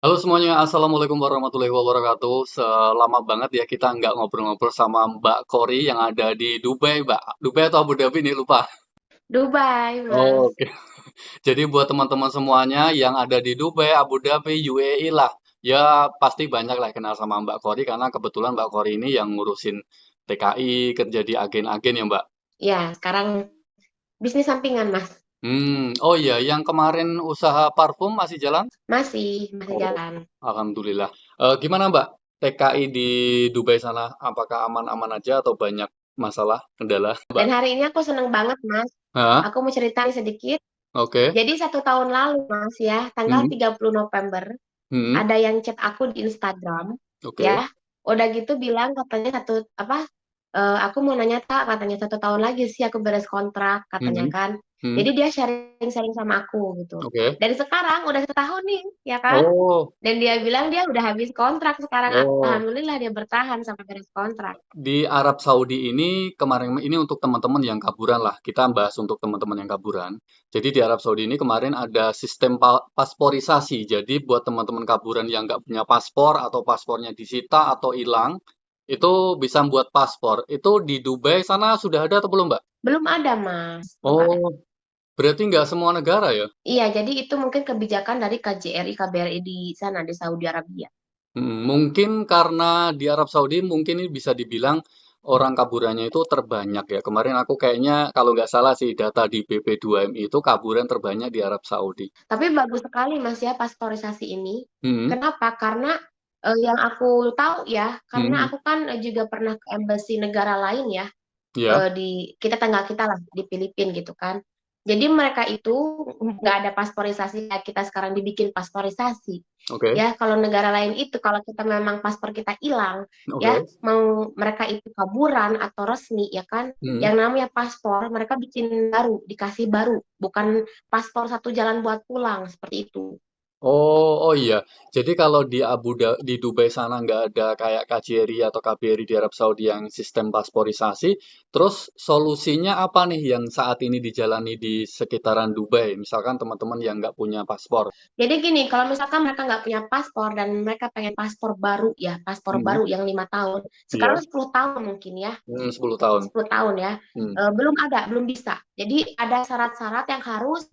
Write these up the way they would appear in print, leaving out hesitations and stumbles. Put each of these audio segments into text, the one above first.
Halo semuanya, Assalamualaikum warahmatullahi wabarakatuh. Selama banget ya kita nggak ngobrol-ngobrol sama Mbak Kori yang ada di Dubai, Mbak. Dubai atau Abu Dhabi nih, lupa. Dubai, Mas. Oke. Jadi buat teman-teman semuanya yang ada di Dubai, Abu Dhabi, UAE lah, ya pasti banyak lah kenal sama Mbak Kori karena kebetulan Mbak Kori ini yang ngurusin TKI, kerja di agen-agen ya Mbak. Ya, sekarang bisnis sampingan, Mas. Oh iya, yang kemarin usaha parfum masih jalan? Masih Oh, jalan. alhamdulillah. Gimana Mbak? TKI di Dubai sana, apakah aman-aman aja atau banyak masalah, kendala, Mbak? Dan hari ini aku seneng banget, Mas. Hah? Aku mau ceritain sedikit. Oke. Jadi 1 tahun lalu, Mas, ya, tanggal Hmm. 30 November, Hmm. ada yang chat aku di Instagram, Oke. ya. Udah gitu bilang katanya aku mau nanya tak, katanya 1 tahun lagi sih aku beres kontrak, katanya Hmm. kan. Hmm. Jadi dia sharing-sharing sama aku gitu. Oke. Dan sekarang udah 1 tahun nih, ya kan? Oh, Dan dia bilang dia udah habis kontrak sekarang. oh. Alhamdulillah dia bertahan sampai beres kontrak. Di Arab Saudi ini kemarin ini untuk teman-teman yang kaburan lah. Kita bahas untuk teman-teman yang kaburan. Jadi di Arab Saudi ini kemarin ada sistem pasporisasi. Jadi buat teman-teman kaburan yang nggak punya paspor atau paspornya disita atau hilang, itu bisa buat paspor. Itu di Dubai sana sudah ada atau belum, Mbak? Belum ada, Mas. Belum ada. Oh, berarti nggak semua negara ya? Iya, jadi itu mungkin kebijakan dari KJRI, KBRI di sana, di Saudi Arabia. Mungkin karena di Arab Saudi mungkin ini bisa dibilang orang kaburannya itu terbanyak ya. Kemarin aku kayaknya kalau nggak salah sih data di BP2MI itu kaburan terbanyak di Arab Saudi. Tapi bagus sekali, Mas, ya, pasporisasi ini. Hmm, Kenapa? Karena yang aku tahu ya, karena hmm, aku kan juga pernah ke embassy negara lain ya. ya, Di kita tanggal kita lah di Filipina gitu kan. Jadi mereka itu nggak ada pasporisasi kayak kita sekarang dibikin pasporisasi. oke, Ya, kalau negara lain itu kalau kita memang paspor kita hilang, ya oke, mau mereka itu kaburan atau resmi ya kan, hmm. yang namanya paspor mereka bikin baru, dikasih baru, bukan paspor satu jalan buat pulang seperti itu. Oh, oh iya. Jadi kalau di di Dubai sana nggak ada kayak KJRI atau KBRI di Arab Saudi yang sistem pasporisasi. Terus solusinya apa nih yang saat ini dijalani di sekitaran Dubai? Misalkan teman-teman yang nggak punya paspor. Jadi gini, kalau misalkan mereka nggak punya paspor dan mereka pengen paspor baru ya, paspor Hmm, baru yang 5 tahun, sekarang iya. 10 tahun mungkin ya, 10 tahun. 10 tahun ya, Hmm. belum ada, belum bisa. Jadi ada syarat-syarat yang harus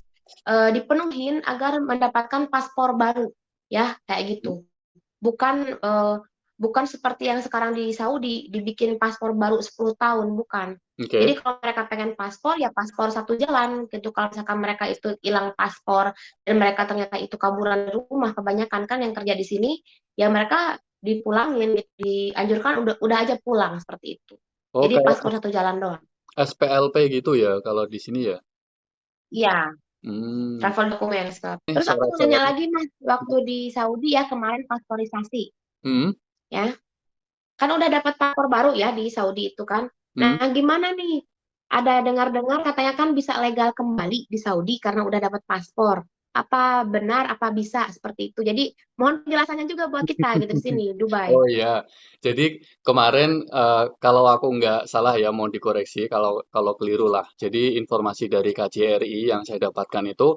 dipenuhin agar mendapatkan paspor baru, ya kayak gitu. Bukan eh, bukan seperti yang sekarang di Saudi dibikin paspor baru 10 tahun, bukan. Jadi Oke. kalau mereka pengen paspor ya paspor satu jalan gitu. Kalau misalkan mereka itu hilang paspor dan mereka ternyata itu kaburan dari rumah, kebanyakan kan yang kerja di sini ya mereka dipulangin, dianjurkan udah aja pulang seperti itu. Oh, Jadi kayak paspor satu jalan doang. SPLP gitu ya kalau di sini ya. Iya, Hmm. travel documents. Ini Terus aku mau nanya syarat-syaratnya. lagi Mas, waktu di Saudi ya kemarin pasporisasi Hmm. ya. Kan udah dapat paspor baru ya di Saudi itu kan. Hmm. Nah, gimana nih? Ada dengar-dengar katanya kan bisa legal kembali di Saudi karena udah dapat paspor. Apa benar, apa bisa seperti itu? Jadi mohon penjelasannya juga buat kita gitu di sini, Dubai. Oh iya. Jadi kemarin kalau aku nggak salah ya mau dikoreksi kalau kalau keliru lah. Jadi informasi dari KJRI yang saya dapatkan itu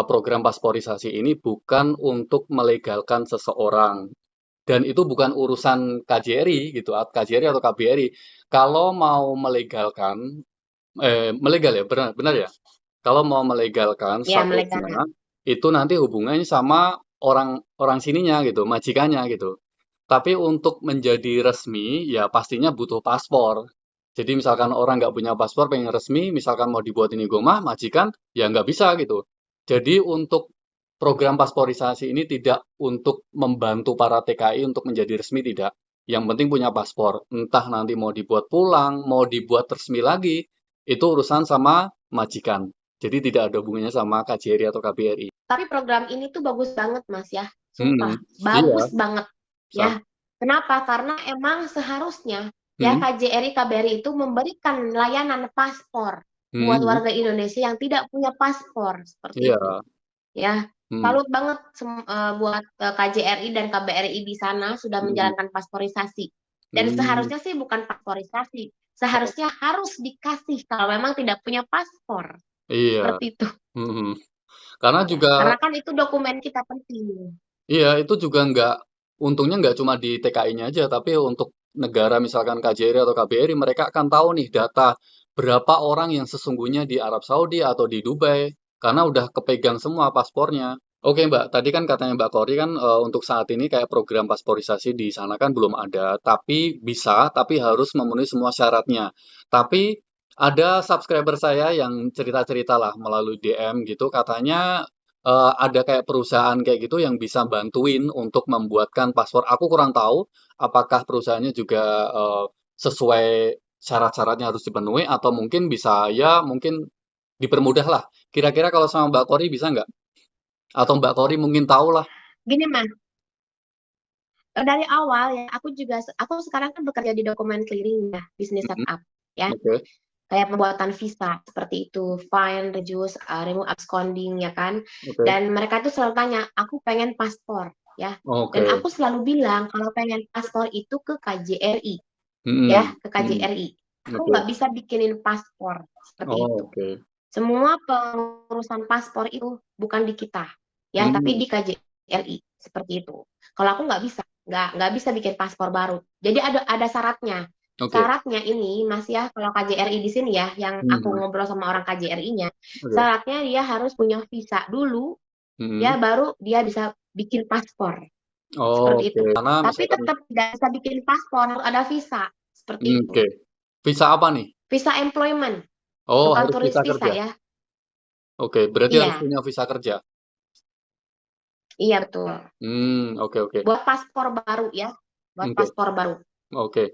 program pasporisasi ini bukan untuk melegalkan seseorang. Dan itu bukan urusan KJRI gitu, KJRI atau KBRI. Kalau mau melegalkan, melegal ya, benar, benar ya? Kalau mau melegalkan Ya, statusnya, melegalkan. itu nanti hubungannya sama orang orang sininya gitu, majikannya gitu. Tapi untuk menjadi resmi, ya pastinya butuh paspor. Jadi misalkan orang nggak punya paspor, pengen resmi, misalkan mau dibuat ini gomah, majikan, ya nggak bisa gitu. Jadi untuk program pasporisasi ini tidak untuk membantu para TKI untuk menjadi resmi, tidak. Yang penting punya paspor. Entah nanti mau dibuat pulang, mau dibuat resmi lagi, itu urusan sama majikan. Jadi tidak ada hubungannya sama KJRI atau KBRI. Tapi program ini tuh bagus banget, Mas ya. Hmm, Sumpah, iya, bagus banget ya. sama. Kenapa? Karena emang seharusnya ya Hmm, KJRI KBRI itu memberikan layanan paspor buat hmm, warga Indonesia yang tidak punya paspor seperti iya. itu. Ya, Hmm, salut banget buat KJRI dan KBRI di sana sudah hmm, menjalankan pasporisasi. Dan hmm. seharusnya sih bukan pasporisasi, seharusnya harus dikasih kalau memang tidak punya paspor. Iya. Seperti itu. Mhm. Karena Ya, juga karena kan itu dokumen kita penting. Iya, itu juga untungnya nggak cuma di TKI-nya aja, tapi untuk negara misalkan KJRI atau KBRI, mereka akan tahu nih data berapa orang yang sesungguhnya di Arab Saudi atau di Dubai, karena udah kepegang semua paspornya. Oke Mbak, tadi kan katanya Mbak Kori kan untuk saat ini kayak program pasporisasi di sana kan belum ada, tapi bisa, tapi harus memenuhi semua syaratnya. Tapi ada subscriber saya yang cerita-cerita lah melalui DM gitu, katanya ada kayak perusahaan kayak gitu yang bisa bantuin untuk membuatkan paspor. Aku kurang tahu apakah perusahaannya juga sesuai syarat-syaratnya harus dipenuhi atau mungkin bisa ya mungkin dipermudah lah. Kira-kira kalau sama Mbak Kori bisa nggak? Atau Mbak Kori mungkin tahu lah. Gini Mas, dari awal ya aku sekarang kan bekerja di dokumen clearing ya, bisnis Mhm. setup ya, Oke, kayak pembuatan visa seperti itu, fine, reduce, remove absconding ya kan. oke, Dan mereka tuh selalu tanya, aku pengen paspor ya. Dan oke, aku selalu bilang kalau pengen paspor itu ke KJRI ya, mhm, ke mhm, KJRI. Aku oke, nggak bisa bikinin paspor seperti oh, itu. oke, Semua pengurusan paspor itu bukan di kita, ya, tapi hmm, di KJRI seperti itu. Kalau aku nggak bisa bikin paspor baru. Jadi ada syaratnya. oke, Syaratnya ini, Mas ya, kalau KJRI di sini ya, yang aku mhm, ngobrol sama orang KJRI-nya, oke, syaratnya dia harus punya visa dulu, mhm, ya, baru dia bisa bikin paspor oh, seperti oke. itu. Karena Tapi misalkan, tetap tidak bisa bikin paspor, harus ada visa seperti itu. oke, visa apa nih? Visa employment, Oh, bukan harus turis visa visa kerja. ya. Oke, berarti harus Iya, punya visa kerja. iya betul. Oke, oke. Buat paspor baru ya, buat Oke, paspor baru. oke.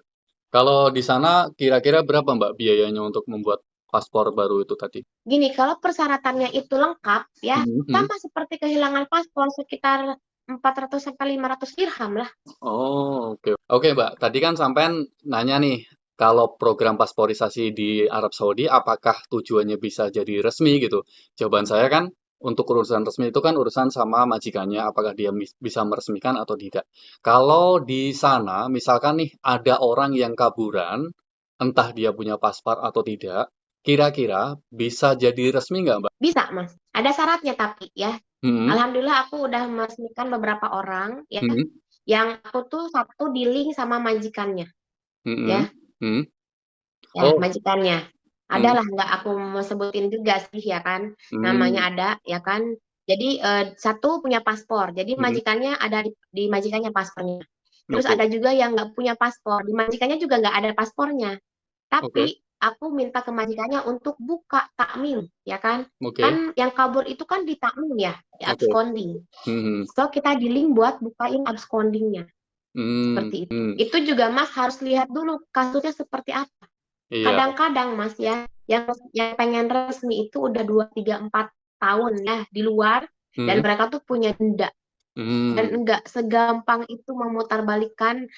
Kalau di sana kira-kira berapa Mbak biayanya untuk membuat paspor baru itu tadi? Gini, kalau persyaratannya itu lengkap ya, Mhm, mhm. sama seperti kehilangan paspor sekitar 400 sampai 500 dirham lah. Oh, oke. Oke, Mbak. Tadi kan sampean nanya nih, kalau program pasporisasi di Arab Saudi, apakah tujuannya bisa jadi resmi gitu? Jawaban saya kan, untuk urusan resmi itu kan urusan sama majikannya, apakah dia bisa meresmikan atau tidak. Kalau di sana, misalkan nih ada orang yang kaburan, entah dia punya paspor atau tidak, kira-kira bisa jadi resmi nggak, Mbak? Bisa, Mas. Ada syaratnya tapi ya. Hmm, Alhamdulillah aku udah meresmikan beberapa orang ya, hmm, yang aku tuh satu di link sama majikannya hmm, ya, hmm. ya Oh, majikannya. hmm, Adalah nggak aku mau sebutin juga sih ya kan, namanya hmm, ada ya kan. Jadi satu punya paspor, jadi hmm. majikannya ada di majikannya paspornya. Terus Oke, ada juga yang nggak punya paspor, di majikannya juga nggak ada paspornya. oke, Tapi aku minta ke majikannya untuk buka takmim, ya kan? oke. Kan yang kabur itu kan di takmim ya, di Oke. absconding. Mhm. So kita di link buat bukain abscondingnya, Mmm, seperti itu. mhm. Itu juga Mas harus lihat dulu kasusnya seperti apa. Iya. Kadang-kadang Mas ya, yang pengen resmi itu udah 2 3 4 tahun ya di luar dan Mhm. mereka tuh punya denda dan Mmm. enggak segampang itu memutarbalikkan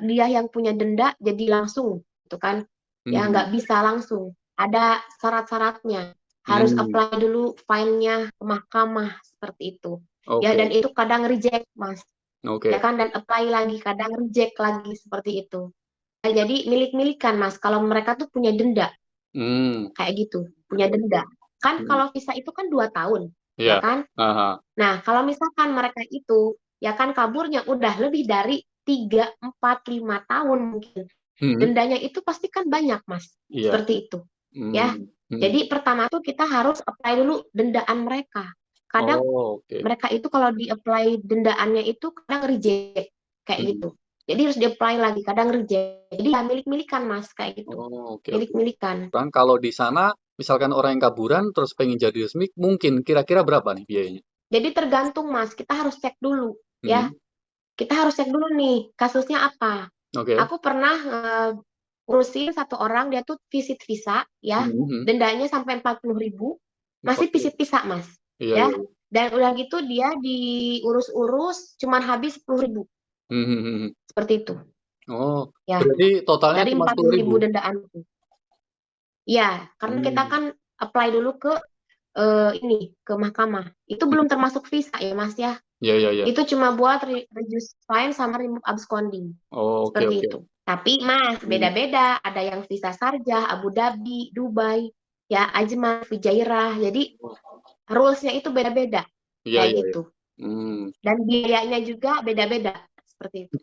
dia yang punya denda jadi langsung gitu kan. Ya Mhm. nggak bisa langsung. Ada syarat-syaratnya. Harus Mmm. apply dulu file-nya ke mahkamah seperti itu. Ya Oke, dan itu kadang reject Mas. Ya oke. kan dan apply lagi kadang reject lagi seperti itu. Nah, jadi milik-milikan Mas kalau mereka tuh punya denda Mmm. kayak gitu, punya Oke. denda. Kan Mhm. kalau visa itu kan 2 tahun, Iya. ya kan? Ah. Nah, kalau misalkan mereka itu, ya kan kaburnya udah lebih dari 3 4 5 tahun mungkin. Mhm. Dendanya itu pasti kan banyak, Mas. Iya. Seperti itu. Ya. Mmm. Mhm. Jadi pertama tuh kita harus apply dulu dendaan mereka. Kadang Oh, oke. mereka itu kalau di-apply dendaannya itu kadang reject kayak Mhm. gitu. Jadi harus di-apply lagi, kadang reject. Jadi ya milik-milikan, Mas, kayak gitu. Oh, oke, oke. Milik-milikan. Kan kalau di sana misalkan orang yang kaburan terus pengen jadi resmi, mungkin kira-kira berapa nih biayanya? Jadi tergantung, Mas. Kita harus cek dulu, ya. Mhm. Kita harus cek dulu nih, kasusnya apa. Oke. Aku pernah ngurusin satu orang, dia tuh visit visa, ya. Mhm, mhm. Dendanya sampai 40.000, masih 40. visit visa, Mas. Iya, Ya. iya, iya. Dan udah gitu dia diurus-urus, cuman habis 10.000. Mhm, mhm, mhm. Seperti itu. Oh, Ya. berarti totalnya Dari cuma 40.000 10.000? dendaan itu. Ya, karena kita Mmm. kan apply dulu ke ini, ke mahkamah. Itu belum Mhm. termasuk visa ya, Mas, ya. Iya, iya, iya. Itu cuma buat reduce fine sama remove absconding. Oke, Seperti oke. itu. Tapi Mas, Hmm. beda-beda. Ada yang visa Sarjah, Abu Dhabi, Dubai, ya Ajman, Fujairah. Jadi rules-nya itu beda-beda. Iya, Kayak iya, iya. gitu. Hmm. Dan biayanya juga beda-beda seperti itu.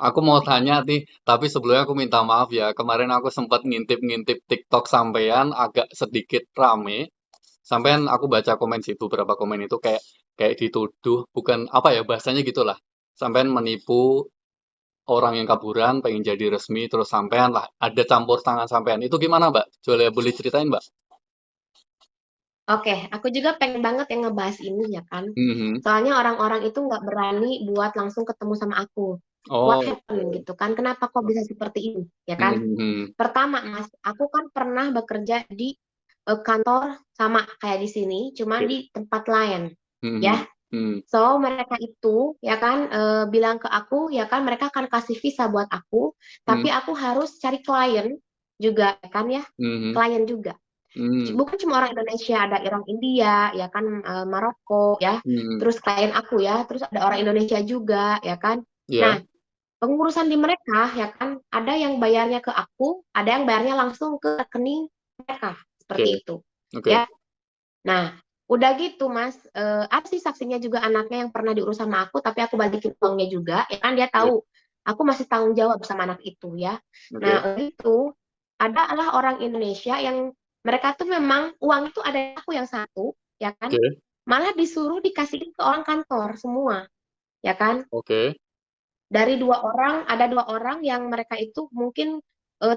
Aku mau tanya nih, tapi sebelumnya aku minta maaf ya. Kemarin aku sempat ngintip-ngintip TikTok sampean agak sedikit rame. Sampean aku baca komen situ, beberapa komen itu kayak kayak dituduh, bukan apa ya bahasanya gitulah. Sampean menipu orang yang kaburan, pengen jadi resmi, terus sampean lah ada campur tangan sampean. Itu gimana, Mbak? Boleh boleh ceritain, Mbak? Oke, aku juga pengen banget yang ngebahas ini ya kan. Mhm. Soalnya orang-orang itu nggak berani buat langsung ketemu sama aku. What Oh, happened oke. gitu kan? Kenapa kok bisa seperti ini? Ya kan? Mhm, mhm. Pertama, Mas, aku kan pernah bekerja di kantor sama kayak di sini, cuman Oke. di tempat lain. Ya, Mhm, mhm, so mereka itu ya kan bilang ke aku ya kan mereka akan kasih visa buat aku, tapi mhm, aku harus cari klien juga ya kan ya, mhm, klien juga. mhm, Bukan cuma orang Indonesia, ada orang India ya kan, Maroko ya, mhm. terus klien aku ya, terus ada orang Indonesia juga ya kan. Iya, Nah, pengurusan di mereka ya kan, ada yang bayarnya ke aku, ada yang bayarnya langsung ke rekening mereka, oke, seperti itu. oke. Ya. Nah, udah gitu Mas, ada sih saksinya juga anaknya yang pernah diurus sama aku, tapi aku balikin uangnya juga, ya kan dia Iya, tahu aku masih tanggung jawab sama anak itu ya. oke, Nah, itu adalah orang Indonesia yang mereka tuh memang uang itu ada aku yang satu, ya kan, oke, malah disuruh dikasihin ke orang kantor semua, ya kan. oke. Dari dua orang, ada dua orang yang mereka itu mungkin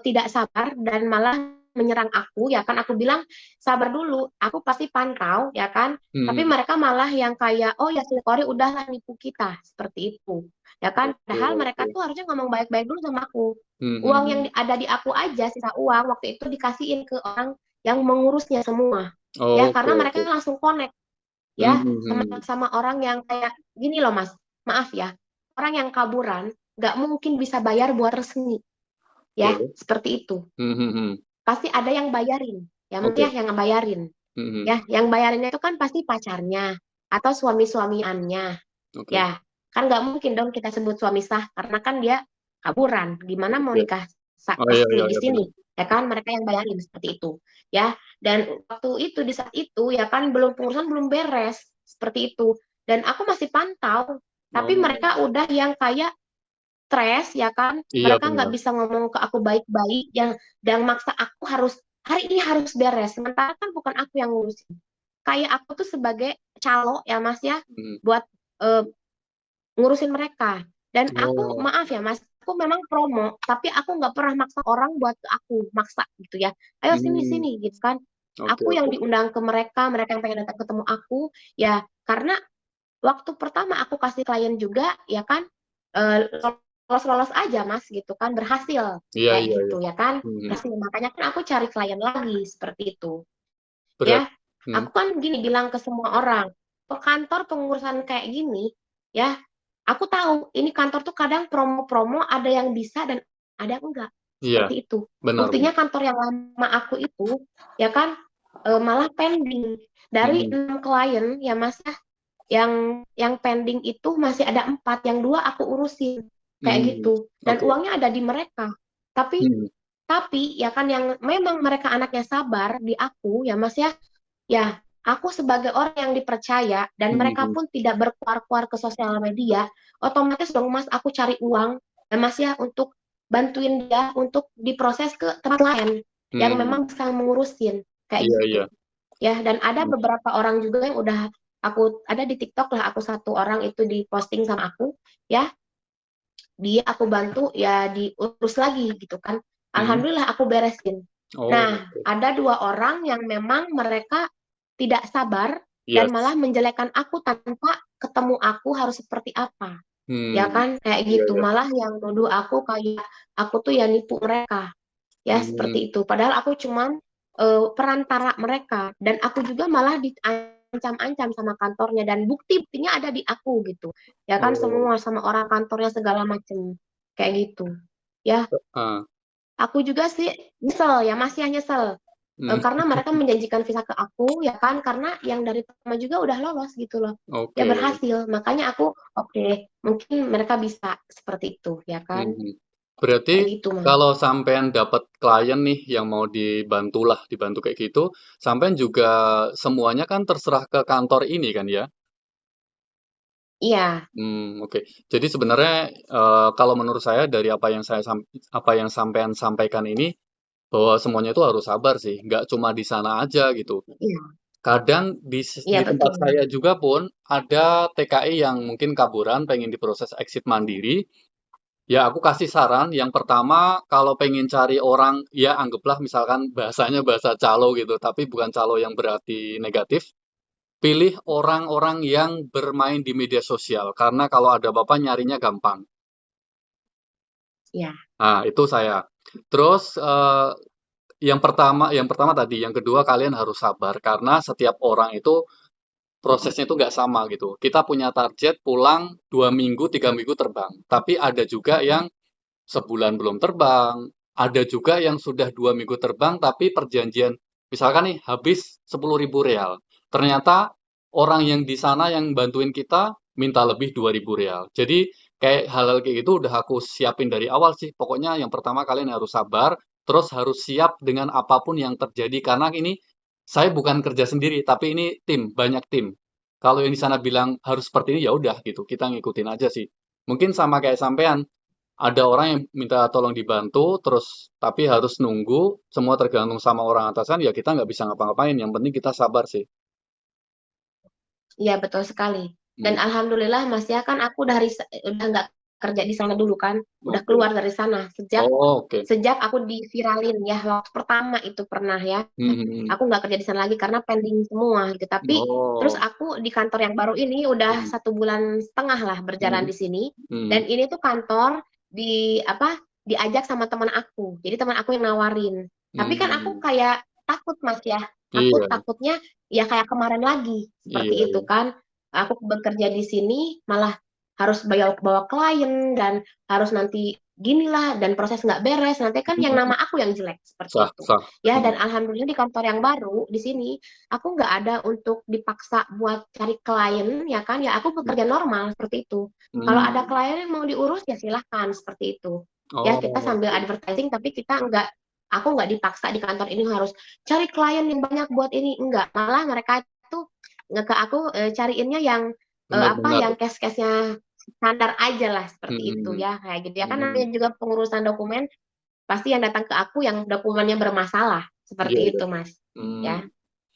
tidak sabar dan malah menyerang aku, ya kan. Aku bilang, sabar dulu, aku pasti pantau, ya kan. Tapi Mhm. mereka malah yang kayak, oh ya si Kori udahlah nipu kita, seperti itu. Ya kan, Oke, padahal oke. mereka tuh harusnya ngomong baik-baik dulu sama aku. Mhm, Uang yang mhm. ada di aku aja, sisa uang, waktu itu dikasihin ke orang yang mengurusnya semua. Ya, Oke, karena mereka oke. langsung connect Mhm, ya sama mhm. sama orang yang kayak gini loh Mas, maaf ya, orang yang kaburan nggak mungkin bisa bayar buat resmi ya Oke. seperti itu, Mhm, mhm. pasti ada yang bayarin ya Mas Oke. ya, yang ngebayarin Mhm. ya, yang bayarinnya itu kan pasti pacarnya atau suami-suamiannya Oke. ya, kan nggak mungkin dong kita sebut suami sah karena kan dia kaburan, gimana mau Oke. nikah Oh, iya, iya, resmi di iya, sini benar. ya kan, mereka yang bayarin seperti itu ya. Dan waktu itu di saat itu ya kan belum pengurusan belum beres seperti itu, dan aku masih pantau, tapi Oh, mereka udah yang kayak stres ya kan, iya mereka nggak benar. bisa ngomong ke aku baik-baik yang dan maksa aku harus hari ini harus beres, sementara kan bukan aku yang ngurusin, kayak aku tuh sebagai calo ya Mas ya Mhm. buat eh, ngurusin mereka. Dan aku Oh, maaf ya Mas, aku memang promo, tapi aku nggak pernah maksa orang buat ke aku, maksa gitu ya. Ayo sini mmm, sini gitu kan. oke, Aku yang oke. diundang ke mereka, mereka yang pengen datang ketemu aku, ya karena waktu pertama aku kasih klien juga, ya kan, lolos-lolos aja Mas gitu kan, berhasil Iya, kayak iya, iya. gitu ya kan. Mhm. Berhasil, makanya kan aku cari klien lagi seperti itu. Berat Ya, mhm. aku kan gini bilang ke semua orang, ke kantor pengurusan kayak gini, ya, aku tahu ini kantor tuh kadang promo-promo ada yang bisa dan ada yang enggak, Iya, seperti itu. benar, Buktinya benar. kantor yang lama aku itu, ya kan, malah pending. Dari Mhm. 6 klien ya Mas ya, yang pending itu masih ada 4, yang 2 aku urusin, kayak Mmm, gitu. Dan oke. uangnya ada di mereka. Tapi Mhm. ya kan yang memang mereka anaknya sabar di aku ya Mas ya, ya, aku sebagai orang yang dipercaya dan Mhm, mereka mhm. pun tidak berkuar-kuar ke sosial media, otomatis dong Mas aku cari uang ya Mas ya untuk bantuin dia untuk diproses ke tempat lain yang Mmm, memang bisa mengurusin kayak iya, iya. gitu. Ya, dan ada Mhm. beberapa orang juga yang udah aku ada di TikTok lah, aku satu orang itu diposting sama aku ya, dia aku bantu ya diurus lagi gitu kan. Mhm. Alhamdulillah aku beresin. Oh, Nah, oke. ada dua orang yang memang mereka tidak sabar dan malah Yes. menjelekan aku tanpa ketemu aku harus seperti apa. Ya Hmm. kan, kayak Iya, gitu. iya. Malah yang nuduh aku kayak aku tuh ya nipu mereka. Ya, seperti Mmm, itu. Padahal aku cuman perantara mereka dan aku juga malah diancam-ancam sama kantornya dan bukti-buktinya ada di aku gitu. Ya kan oh, semua sama orang kantornya segala macem kayak gitu. Ya, heeh. aku juga sih nyesel ya, masih nyesel. Mhm. Karena mereka menjanjikan visa ke aku ya kan karena yang dari pertama juga udah lolos gitu loh. Ya Oke. berhasil. Makanya aku oke, mungkin mereka bisa seperti itu ya kan. Mhm. Berarti Kayak gitu, Mas. kalau sampean dapat klien nih yang mau dibantulah, dibantu kayak gitu, sampean juga semuanya kan terserah ke kantor ini kan ya? Iya, Oke. Jadi sebenarnya, kalau menurut saya dari apa yang sampean sampaikan ini, bahwa semuanya itu harus sabar sih, nggak cuma di sana aja gitu. iya, Kadang iya di tempat betul. saya juga pun ada TKI yang mungkin kaburan pengen diproses exit mandiri. Ya aku kasih saran, yang pertama kalau pengen cari orang, ya anggaplah misalkan bahasanya bahasa calo gitu, tapi bukan calo yang berarti negatif. Pilih orang-orang yang bermain di media sosial, karena kalau ada apa-apa nyarinya gampang. Iya, Nah, itu saya. Terus yang pertama tadi, yang kedua kalian harus sabar karena setiap orang itu prosesnya itu nggak sama gitu. Kita punya target pulang 2 minggu, 3 minggu terbang. Tapi ada juga yang sebulan belum terbang, ada juga yang sudah 2 minggu terbang tapi perjanjian, misalkan nih habis 10.000 real. Ternyata orang yang di sana yang bantuin kita minta lebih 2.000 real. Jadi kayak hal-hal kayak gitu udah aku siapin dari awal sih. Pokoknya yang pertama kalian harus sabar, terus harus siap dengan apapun yang terjadi karena ini saya bukan kerja sendiri, tapi ini tim, banyak tim. Kalau yang di sana bilang harus seperti ini ya udah gitu, kita ngikutin aja sih. Mungkin sama kayak sampean, ada orang yang minta tolong dibantu, terus tapi harus nunggu, semua tergantung sama orang atasan, ya kita nggak bisa ngapa-ngapain. Yang penting kita sabar sih. iya betul sekali. Dan Hmm. alhamdulillah Mas ya kan aku udah nggak kerja di sana dulu kan, udah Oke. keluar dari sana sejak Oh, oke. sejak aku diviralin ya waktu pertama itu pernah ya. Hmm. Aku nggak kerja di sana lagi karena pending semua gitu. Tapi terus Oh. aku di kantor yang baru ini udah Hmm. 1 bulan setengah lah berjalan Hmm. di sini. Dan Hmm. ini tuh kantor diajak sama teman aku. Jadi teman aku yang nawarin. Tapi kan aku Hmm. kayak takut Mas ya. Aku Iya, takutnya ya kayak kemarin lagi iya, seperti itu iya. kan. Aku bekerja di sini malah harus bawa bawa klien dan harus nanti ginilah dan proses nggak beres nanti kan yang Hmm. nama aku yang jelek Sah, seperti itu sah. ya. Hmm. Dan alhamdulillah di kantor yang baru di sini aku nggak ada untuk dipaksa buat cari klien ya kan, ya aku bekerja normal seperti itu. Kalau ada Hmm. klien yang mau diurus ya silahkan seperti itu ya, kita Oh, sambil oke. advertising tapi aku nggak dipaksa di kantor ini harus cari klien yang banyak buat ini, enggak, malah mereka itu nggak ke aku cariinnya yang Benar-benar. yang case-nya standar aja lah seperti itu Hmm. ya kayak gitu ya kan, Hmm. namanya juga pengurusan dokumen pasti yang datang ke aku yang dokumennya bermasalah Iya, seperti iya. itu Mas Hmm. ya.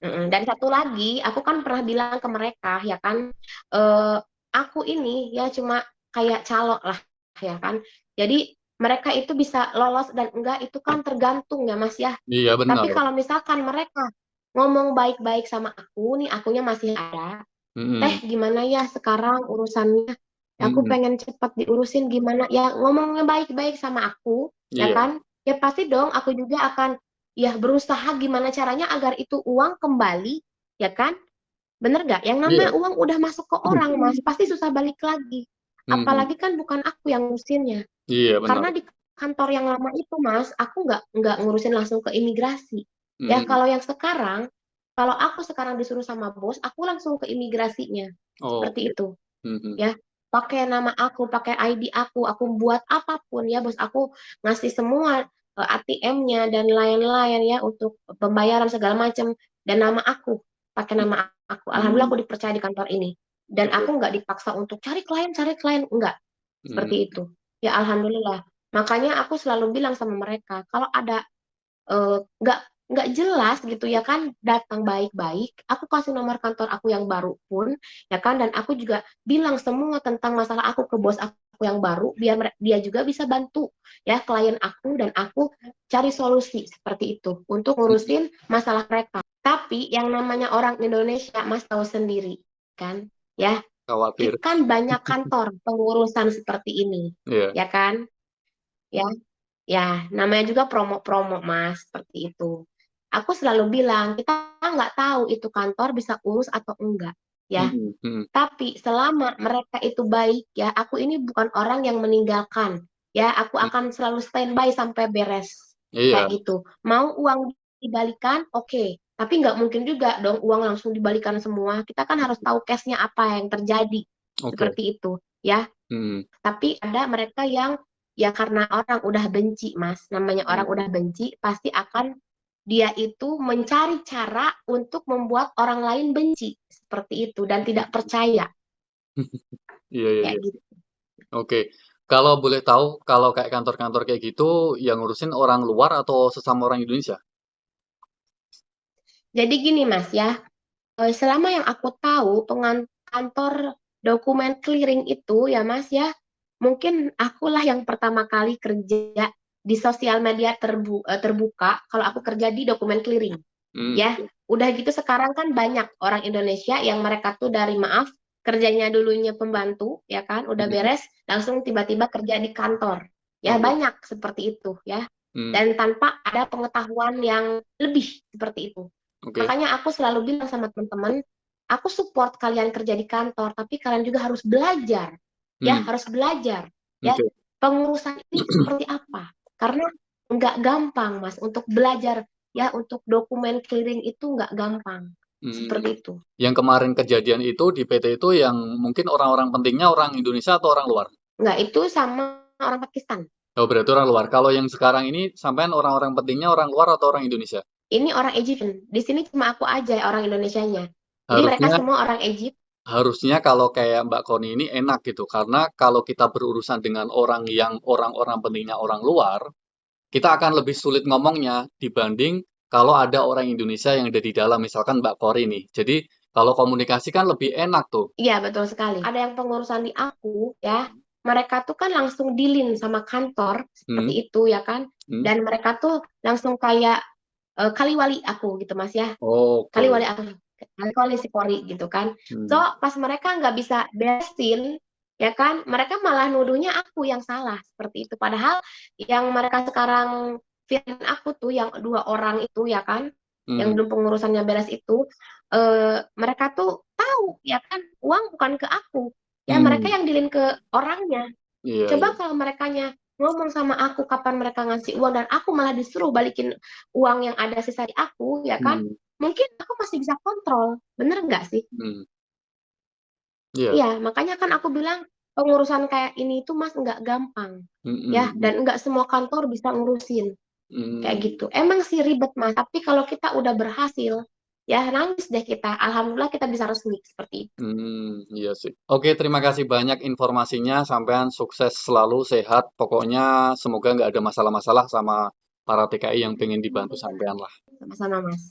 Dan satu lagi aku kan pernah bilang ke mereka ya kan, eh, aku ini ya cuma kayak calo lah ya kan, jadi mereka itu bisa lolos dan enggak itu kan tergantung ya Mas ya. Iya, benar. Tapi kalau misalkan mereka ngomong baik-baik sama aku nih, akunya masih ada, "Teh, Hmm. gimana ya sekarang urusannya? Aku Hmm. pengen cepat diurusin gimana?" Ya ngomongnya baik-baik sama aku, ya Iya. kan? Ya pasti dong aku juga akan ya berusaha gimana caranya agar itu uang kembali, ya kan? Bener gak? Yang Iya. namanya uang udah masuk ke orang, Mas, pasti susah balik lagi. Hmm. Apalagi kan bukan aku yang ngurusinnya. Iya, benar. Karena di kantor yang lama itu, Mas, aku nggak ngurusin langsung ke imigrasi. Ya, Hmm. kalau yang sekarang, kalau aku sekarang disuruh sama bos, aku langsung ke imigrasinya. Oke. Seperti itu, Hmm. ya. Pakai nama aku, pakai ID aku buat apapun ya, bos aku ngasih semua ATM-nya dan lain-lain ya untuk pembayaran segala macam dan nama aku, pakai nama aku. Alhamdulillah Hmm. aku dipercaya di kantor ini. Dan Oke. aku nggak dipaksa untuk cari klien, enggak. Hmm. Seperti itu. Ya alhamdulillah. Makanya aku selalu bilang sama mereka, kalau ada nggak jelas gitu ya kan, datang baik-baik, aku kasih nomor kantor aku yang baru pun, ya kan, dan aku juga bilang semua tentang masalah aku ke bos aku yang baru, biar dia juga bisa bantu ya klien aku dan aku cari solusi seperti itu untuk Hmm. ngurusin masalah mereka. Tapi yang namanya orang Indonesia, Mas tahu sendiri kan, ya, Khawatir. kan banyak kantor pengurusan seperti ini, Iya. ya kan, ya. Ya, namanya juga promo-promo, Mas, seperti itu. Aku selalu bilang, kita nggak tahu itu kantor bisa urus atau enggak, ya. Hmm. Hmm. Tapi selama mereka itu baik, ya, aku ini bukan orang yang meninggalkan. Ya, aku akan selalu standby sampai beres. Iya. Kayak gitu. Mau uang dibalikan, oke. Tapi nggak mungkin juga dong uang langsung dibalikan semua. Kita kan harus tahu case-nya apa yang terjadi. Oke. Seperti itu, ya. Hmm. Tapi ada mereka yang ya karena orang udah benci, Mas. Namanya orang Hmm. udah benci, pasti akan dia itu mencari cara untuk membuat orang lain benci seperti itu dan tidak percaya. Iya, iya, kayak iya. gitu. Oke. Kalau boleh tahu, kalau kayak kantor-kantor kayak gitu, yang ngurusin orang luar atau sesama orang Indonesia? Jadi gini Mas ya, selama yang aku tahu kantor dokumen clearing itu ya Mas ya, mungkin akulah yang pertama kali kerja di sosial media terbuka kalau aku kerja di dokumen clearing. Hmm, Ya, udah gitu sekarang kan banyak orang Indonesia yang mereka tuh dari maaf kerjanya dulunya pembantu ya kan, udah hmm, beres langsung tiba-tiba kerja di kantor. Ya oke. banyak seperti itu ya. Hmm, Dan tanpa ada pengetahuan yang lebih seperti itu. oke. Makanya aku selalu bilang sama teman-teman, aku support kalian kerja di kantor, tapi kalian juga harus belajar. Ya, Hmm, harus belajar. Ya, oke. pengurusan ini seperti apa? Karena nggak gampang, Mas, untuk belajar. Ya, untuk dokumen clearing itu nggak gampang. Hmm, Seperti itu. yang kemarin kejadian itu di PT itu yang mungkin orang-orang pentingnya orang Indonesia atau orang luar? Nggak, itu sama orang Pakistan. Oh, berarti orang luar. Kalau yang sekarang ini sampean orang-orang pentingnya orang luar atau orang Indonesia? Ini orang Egypt. Di sini cuma aku aja orang Indonesianya. Jadi mereka Harusnya semua orang Egypt. harusnya kalau kayak Mbak Koni ini enak gitu. Karena kalau kita berurusan dengan orang yang orang-orang pentingnya orang luar, kita akan lebih sulit ngomongnya dibanding kalau ada orang Indonesia yang ada di dalam, misalkan Mbak Kori nih. Jadi kalau komunikasi kan lebih enak tuh. Iya, betul sekali. Ada yang pengurusan di aku, ya. Mereka tuh kan langsung dealing sama kantor, seperti Hmm, itu, ya kan. hmm. Dan mereka tuh langsung kayak kali wali aku gitu, Mas, ya. Oke. Kali wali aku. Kali wali si Pori, gitu kan. So, Hmm. pas mereka nggak bisa beresin, ya kan, mereka malah nuduhnya aku yang salah, seperti itu. Padahal yang mereka sekarang firman aku tuh, yang dua orang itu, ya kan, yang Hmm. belum pengurusannya beres itu, mereka tuh tahu ya kan uang bukan ke aku, ya mereka Hmm. yang dealing ke orangnya. Iya, Coba iya. kalau merekanya ngomong sama aku kapan mereka ngasih uang dan aku malah disuruh balikin uang yang ada sisa di aku, ya kan, Hmm. mungkin aku masih bisa kontrol, bener nggak sih? Hmm. Iya. Iya, makanya kan aku bilang pengurusan kayak ini itu Mas nggak gampang, Hmm. ya, Hmm. dan Hmm. nggak semua kantor bisa ngurusin. Kayak Hmm. gitu. Emang sih ribet, Mas, tapi kalau kita udah berhasil, ya nangis deh kita. Alhamdulillah kita bisa resmi seperti itu. Iya sih. Oke, terima kasih banyak informasinya. Sampean sukses selalu, sehat. Pokoknya semoga nggak ada masalah-masalah sama para TKI yang pengen dibantu sampean lah. Sama-sama, Mas.